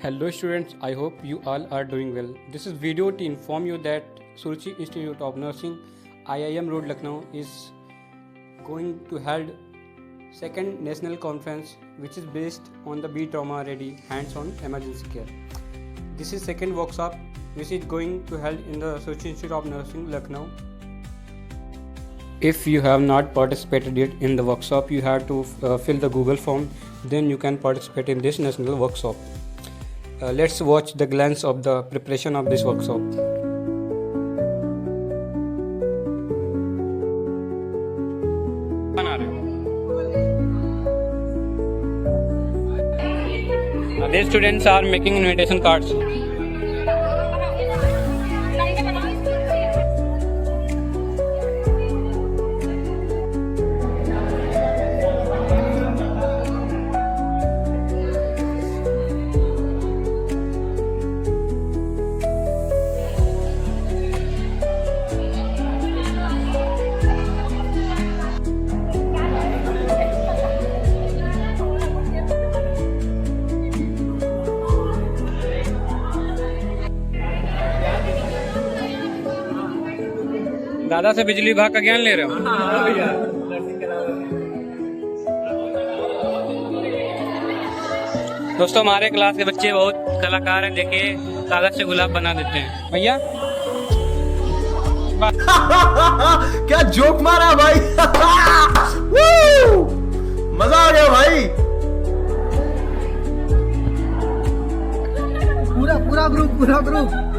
Hello students, I hope you all are doing well. This is video to inform you that Suruchi Institute of Nursing, IIM Road, Lucknow is going to hold second national conference which is based on the Be Trauma Ready hands-on emergency care. This is second workshop which is going to held in the Suruchi Institute of Nursing, Lucknow. If you have not participated yet in the workshop, you have to fill the Google form, then you can participate in this national workshop. Let's watch the glance of the preparation of this workshop. These students are making invitation cards. दादा से बिजली विभाग का ज्ञान ले रहे हो? दोस्तों, हमारे क्लास के बच्चे बहुत कलाकार हैं। देखिए, कागज से गुलाब बना देते हैं। भैया क्या जोक मारा भाई। मजा आ गया भाई। पूरा ग्रुप